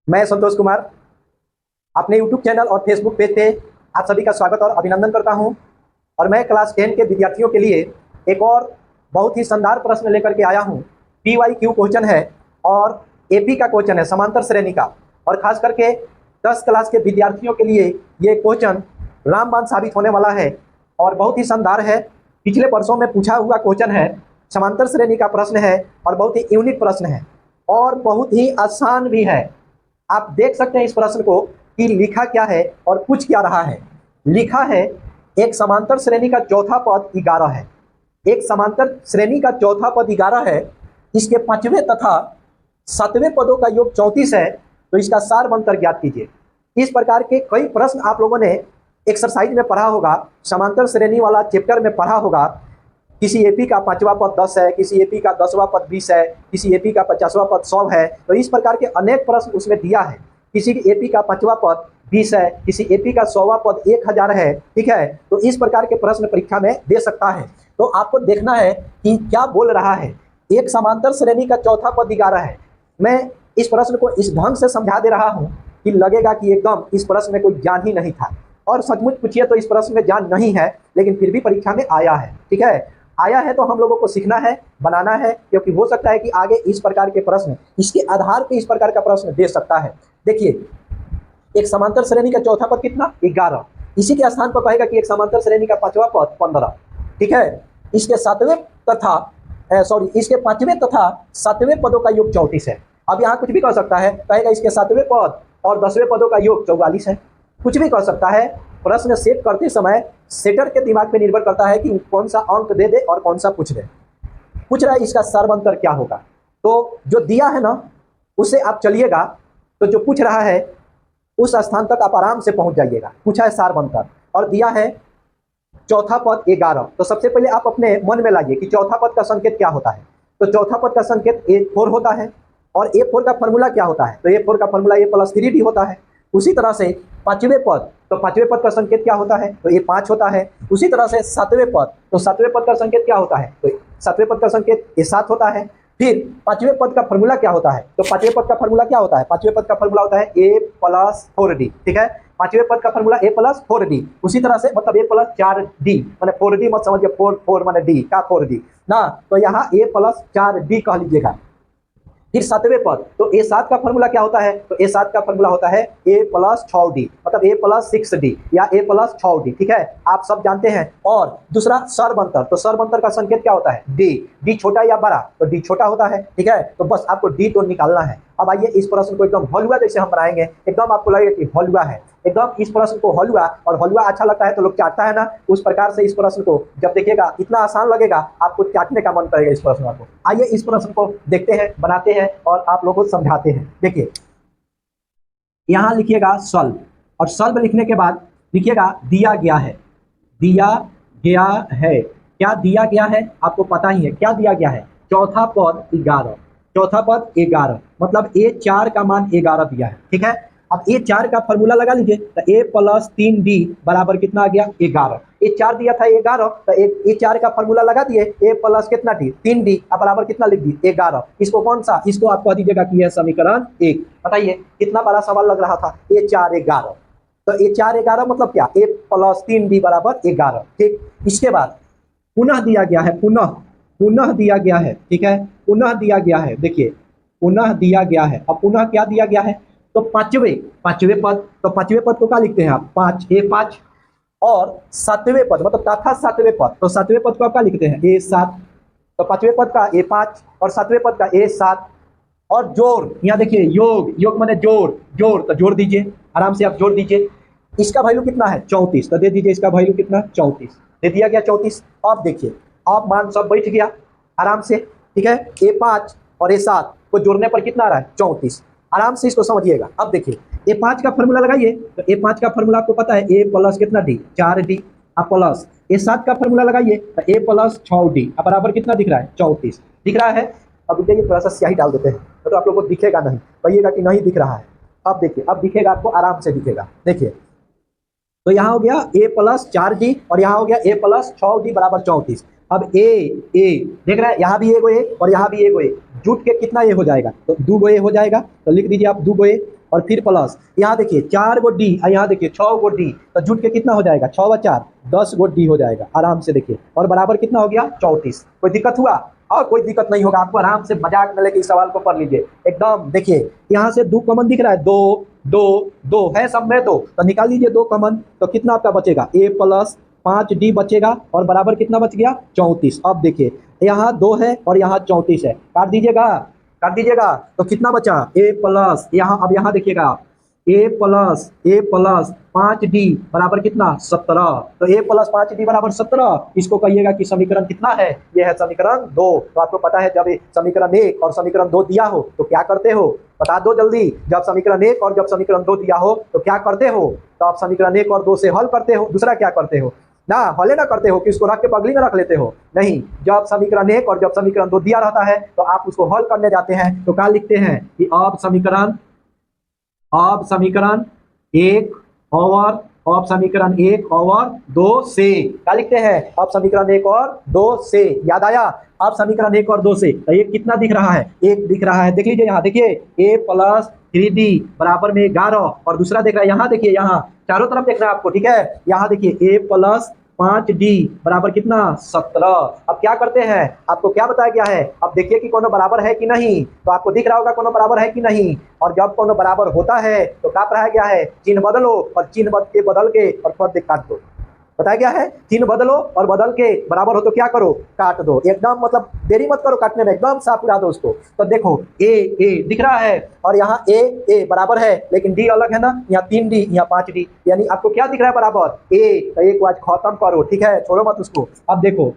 मैं संतोष कुमार अपने YouTube channel और फेसबुक पेज पे आप सभी का स्वागत और अभिनंदन करता हूं। और मैं क्लास 10 के विद्यार्थियों के लिए एक और बहुत ही शानदार प्रश्न लेकर के आया हूं। PYQ क्वेश्चन है और AP का क्वेश्चन है, समांतर श्रेणी का। और खास करके 10 क्लास के विद्यार्थियों के लिए ये क्वेश्चन रामबाण साबित होने वाला है और बहुत ही शानदार है। पिछले वर्षों में पूछा हुआ क्वेश्चन है, समांतर श्रेणी का प्रश्न है और बहुत ही यूनिक प्रश्न है और बहुत ही आसान भी है। आप देख सकते हैं इस प्रश्न को कि लिखा क्या है और पूछ क्या रहा है। लिखा है एक समांतर श्रेणी का चौथा पद 11 है। एक समांतर श्रेणी का चौथा पद 11 है, इसके पांचवें तथा सातवें पदों का योग 34 है, तो इसका सार बनकर ज्ञात कीजिए। इस प्रकार के कई प्रश्न आप लोगों ने एक्सरसाइज में पढ़ा होगा, समांतर श्रेणी वाला चैप्टर में पढ़ा होगा। किसी AP का 5वां पद 10 है, किसी AP का 10वां पद 20 है, किसी AP का 50वां पद 100 है। तो इस प्रकार के अनेक प्रश्न उसमें दिया है। किसी AP का 5वां पद 20 है, किसी AP का 100वां पद 1000 है। ठीक है, तो इस प्रकार के प्रश्न परीक्षा में दे सकता है। तो आपको देखना है कि क्या बोल रहा है। एक समांतर श्रेणी का चौथा पद 11 है। मैं इस प्रश्न को इस ढंग से समझा दे रहा हूं कि लगेगा कि एकदम इस प्रश्न में कोई ज्ञान ही नहीं था, और सचमुच पूछिए तो इस प्रश्न में ज्ञान नहीं है, लेकिन फिर भी परीक्षा में आया है। ठीक है, आया है तो हम लोगों को सीखना है, बनाना है, क्योंकि हो सकता है कि आगे इस प्रकार के प्रश्न, इसके आधार पे इस प्रकार का प्रश्न दे सकता है। देखिए, एक समांतर श्रेणी का चौथा पद कितना 11, इसी के स्थान पर कहेगा कि एक समांतर श्रेणी का 5वां पद 15। ठीक है, इसके सातवें तथा इसके 5वें तथा 7वें पदों का योग 34 है। अब यहाँ कुछ भी कर सकता है, कहेगा इसके 7वें पद और 10वें पदों का योग 44 है। कुछ भी कर सकता है। प्रश्न सेट करते समय सेटर के दिमाग पे निर्भर करता है कि कौन सा अंक दे दे और कौन सा पूछ दे। पूछ रहा है इसका सारबंतर क्या होगा, तो जो दिया है ना उसे आप चलिएगा, तो जो पूछ रहा है उस स्थान तक आप आराम से पहुंच जाइएगा। पूछा है सारबंतर और दिया है चौथा पद 11। तो सबसे पहले आप अपने मन में लाइए कि चौथा पद का संकेत क्या होता है। तो चौथा पद का संकेत A4 होता है, और A4 का फॉर्मूला क्या होता है, तो A4 का फॉर्मूला A+3D होता है। उसी तरह से पांचवें पद, तो पांचवें पद का संकेत क्या होता है, तो A5 होता है। उसी तरह से सातवें पद, तो सातवें पद का संकेत क्या होता है, तो सातवें पद का संकेत A7 होता है। फिर पांचवें पद का फॉर्मूला क्या होता है, तो पांचवें पद का फॉर्मूला क्या होता है, पांचवें पद का फॉर्मूला होता है A+4D। ठीक है, पांचवें पद का फॉर्मूला A+4D। उसी तरह से मतलब A+4D, माने 4D मत समझिए, 4 माने D का 4D ना, तो यहाँ A+4D कह लीजिएगा। फिर सातवें पद, तो A7 का फॉर्मूला क्या होता है, तो A7 का फॉर्मूला होता है A+6D, मतलब A+6D या A+6D। ठीक है, आप सब जानते हैं। और दूसरा सरबंतर, तो सरबंतर का संकेत क्या होता है, D छोटा या बड़ा, तो D छोटा होता है। ठीक है, तो बस आपको D तो निकालना है। अब आइए इस प्रश्न को एकदम हलवा जैसे हम बनाएंगे, एकदम आपको लगेगा कि हलवा है, एकदम इस प्रश्न को हलवा, और हलवा अच्छा लगता है तो लोग चाटता है ना, उस प्रकार से इस प्रश्न को जब देखिएगा इतना आसान लगेगा, आपको चाटने का मन करेगा इस प्रश्न को। आइए इस प्रश्न को देखते हैं, बनाते हैं और आप लोगों को समझाते हैं। देखिए, यहां लिखिएगा सॉल्व, और सॉल्व लिखने के बाद लिखिएगा दिया गया है। दिया गया है, क्या दिया गया है आपको पता ही है, क्या दिया गया है, चौथा पद 11। चौथा पद 11 मतलब A4 का मान 11 दिया है। ठीक है, अब A4 का फॉर्मूला लगा लीजिए, तो A+3D बराबर कितना आ गया 11। A4 दिया था 11, तो A4 का फॉर्मूला लगा दिए, A+ कितना D 3D, अब बराबर कितना लिख दिए 11। इसको कौन सा, इसको आप कह दीजिएगा कि यह समीकरण 1। बताइए कितना बड़ा सवाल लग रहा था, A4 11, तो A4 11 मतलब क्या, A+3D बराबर 11। ठीक, इसके बाद पुनः दिया गया है, पुनः दिया गया है। ठीक है, पुनः दिया गया है। देखिए, पुनः दिया गया है। अब पुनः क्या दिया गया है, तो पांचवें पद, तो पांचवें पद को क्या लिखते हैं आप, 5 A5, और सातवें पद मतलब तथा सातवें पद, तो सातवें पद को आप क्या लिखते हैं A7, तो पांचवें पद का A5 और सातवें पद का A7। और जोड़, यहाँ देखिए योग माने जोड़, तो जोड़ दीजिए, आराम से आप जोड़ दीजिए। इसका वैल्यू कितना है 34, तो दे दीजिए इसका वैल्यू कितना 34, दे दिया गया 34। अब देखिए, अब मान सब बैठ गया आराम से। ठीक है, A5 और A7 को जोड़ने पर कितना आ रहा है 34। आराम से इसको समझिएगा। अब देखिए, A5 का फॉर्मूला लगाइए, तो A5 का फॉर्मूला आपको पता है A+ कितना D 4D, अब प्लस A7 का फॉर्मूला लगाइए, तो A+6D, अब बराबर कितना दिख रहा है 34 दिख रहा है। अब देखिए थोड़ा सा स्याही डाल देते हैं, तो आप लोग को दिखेगा नहीं, कहिएगा कि नहीं दिख रहा है। अब देखिए, अब दिखेगा आपको, आराम से दिखेगा। देखिए, तो यहाँ हो गया A+4D और यहाँ हो गया A+6D बराबर 34। अब ए देख रहे हैं, यहाँ भी एगो ए और यहाँ भी एगो ए, जुट के कितना ए हो जाएगा, तो 2 गो ए हो जाएगा। तो लिख दीजिए आप 2 गो ए, और फिर प्लस, यहाँ देखिए 4 गो डी और यहाँ देखिए 6 गो डी, तो जुट के कितना हो जाएगा 6 व 4 10 गो डी हो जाएगा आराम से देखिए, और बराबर कितना हो गया 34। कोई दिक्कत हुआ? और कोई दिक्कत नहीं होगा, आपको आराम से मजाक में लेके इस सवाल को पढ़ लीजिए एकदम। देखिए यहाँ से 2 कॉमन दिख रहा है, 2 2 2 है, सब में 2, तो निकाल लीजिए 2 कॉमन, तो कितना आपका बचेगा a प्लस 5d बचेगा, और बराबर कितना बच गया 34। अब देखिए यहाँ 2 है और यहाँ 34 है, काट दीजिएगा तो कितना बचा a प्लस, यहाँ अब यहाँ देखिएगा a प्लस 5d बराबर कितना 17, तो a प्लस 5d बराबर 17। इसको कहिएगा कि समीकरण कितना है, ये है समीकरण 2। तो आपको पता है जब समीकरण 1 और समीकरण 2 दिया हो तो क्या करते हो, बता दो जल्दी। जब समीकरण 1 और जब समीकरण 2 दिया हो तो क्या करते हो, तो आप समीकरण 1 और 2 से हल करते हो, दूसरा क्या करते हो ना, हले ना करते हो कि उसको रख के बगली में रख लेते हो, नहीं। जब समीकरण 1 और जब समीकरण 2 दिया रहता है तो आप उसको हल करने जाते हैं, तो क्या लिखते हैं कि अब समीकरण 1 और 2 से, क्या लिखते हैं, अब समीकरण 1 और 2 से, याद आया? अब समीकरण 1 और 2 से, तो एक कितना दिख रहा है, 1 दिख रहा है, देख लीजिए यहाँ देखिए a प्लस 3d बराबर में 11, और दूसरा देख रहा है यहाँ देखिए, यहाँ चारों तरफ देखना है आपको, ठीक है। यहाँ देखिए a प्लस 5d बराबर कितना 17। अब क्या करते हैं, आपको क्या बताया गया है, अब देखिए कि कोनो बराबर है कि नहीं, तो आपको दिख रहा होगा कोनो बराबर है कि नहीं। और जब कोनो बराबर होता है तो क्या पढ़ाया गया है, चिन्ह बदलो, और चिन्ह बदल के और पद काट दो। बताया गया है चिन्ह बदलो और बदल के बराबर हो तो क्या करो, काट दो, एकदम मतलब देरी मत करो काटने में, एकदम साफ उड़ा दो उसको। तो देखो a दिख रहा है और यहाँ a बराबर है, लेकिन d अलग है ना, यहाँ 3d यहाँ 5d, यानी आपको क्या दिख रहा है बराबर a, तो एक बात खत्म करो, ठीक है, छोड़ो मत उसको। अब देखो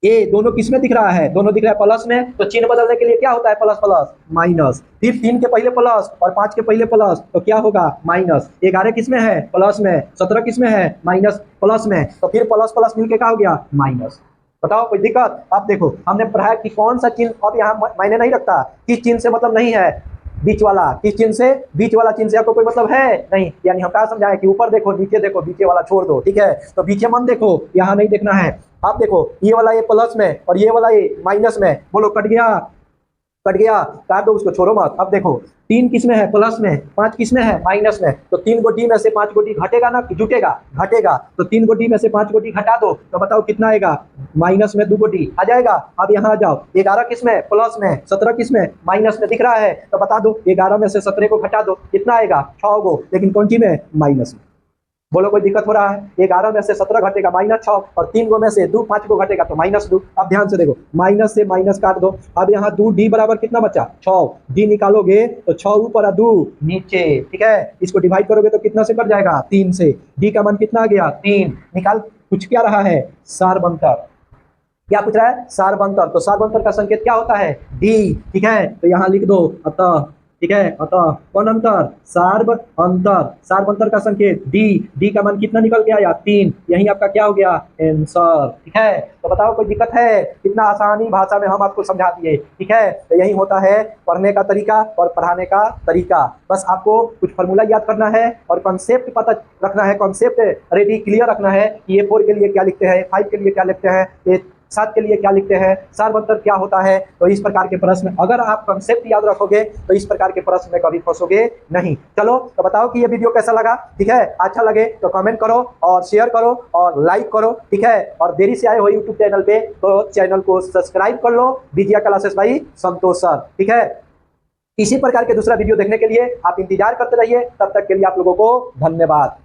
ए दोनों किसमें दिख रहा है, दोनों दिख रहा है प्लस में, तो चिन्ह बदलने के लिए क्या होता है प्लस प्लस माइनस, फिर 3 के पहले प्लस और 5 के पहले प्लस, तो क्या होगा माइनस। 11 किसमें है प्लस में, 17 किसमें है माइनस प्लस में, तो फिर प्लस प्लस मिलके क्या हो गया माइनस। बताओ कोई दिक्कत? अब देखो हमने पढ़ा कि कौन सा चिन्ह अब यहाँ मायने नहीं रखता, किस चिन्ह से मतलब नहीं है, बीच वाला, किस चिन्ह से, बीच वाला चिन्ह से आपको कोई मतलब है नहीं। यानी हम क्या समझाएं कि ऊपर देखो नीचे देखो, बीचे वाला छोड़ दो, ठीक है। तो बीचे मन देखो, यहाँ नहीं देखना है। आप देखो ये वाला ये प्लस में और ये वाला ये माइनस में, बोलो कट गया, काट दो उसको, छोड़ो मत। अब देखो 3 किस में है प्लस में, 5 किस में है माइनस में, तो 3 गो डी में से 5 गो डी घटेगा ना कि जुटेगा, घटेगा, तो 3 गो डी में से 5 गो डी घटा दो, तो बताओ कितना आएगा, माइनस में 2 गो डी आ जाएगा। अब यहाँ आ जाओ 11 किस में प्लस में, 17 किस में माइनस में दिख रहा है, तो बता दो 11 में से 17 को घटा दो कितना आएगा 6 गो, लेकिन कौन सी में माइनस में। बोलो कोई दिक्कत हो रहा है, 11 में से 17 घटेगा -6, और 3 गो में से 2 5 को घटेगा तो -2। अब ध्यान से देखो माइनस से माइनस काट दो। अब यहाँ 2d बराबर कितना बचा 6, d निकालोगे तो 6 ऊपर 2 नीचे, ठीक है। इसको डिवाइड करोगे तो कितना से कट जाएगा 3 से, d का मान कितना आ गया 3। निकाल, कुछ क्या रहा है सारबंतर, क्या पूछ रहा है सारबंतर, तो सारबंतर का संकेत क्या होता है d, ठीक है। तो यहाँ लिख दो अतः, ठीक है, अतः कौन अंतर, सार्व अंतर, सार्व अंतर का संकेत d का मान कितना निकल के आया 3, यही आपका क्या हो गया आंसर, ठीक है। तो बताओ कोई दिक्कत है, कितना आसानी भाषा में हम आपको समझा दिए, ठीक है। तो यही होता है पढ़ने का तरीका और पढ़ाने का तरीका, बस आपको कुछ फार्मूला याद करना है और कॉन्सेप्ट पता रखना है, कॉन्सेप्ट रेडी क्लियर रखना है कि ये 4 के लिए क्या लिखते हैं, 5 के लिए क्या लिखते हैं, ये 7 के लिए क्या लिखते हैं, सारबंतर क्या होता है। तो इस प्रकार के प्रश्न अगर आप कंसेप्ट याद रखोगे तो इस प्रकार के प्रश्न में कभी फंसोगे नहीं। चलो तो बताओ कि ये वीडियो कैसा लगा, ठीक है। अच्छा लगे तो कमेंट करो और शेयर करो और लाइक करो, ठीक है। और देरी से आए हो यूट्यूब चैनल पे तो चैनल को सब्सक्राइब कर लो, Vijaya classes by Santosh sir, ठीक है। इसी प्रकार के दूसरा वीडियो देखने के लिए आप इंतजार करते रहिए, तब तक के लिए आप लोगों को धन्यवाद।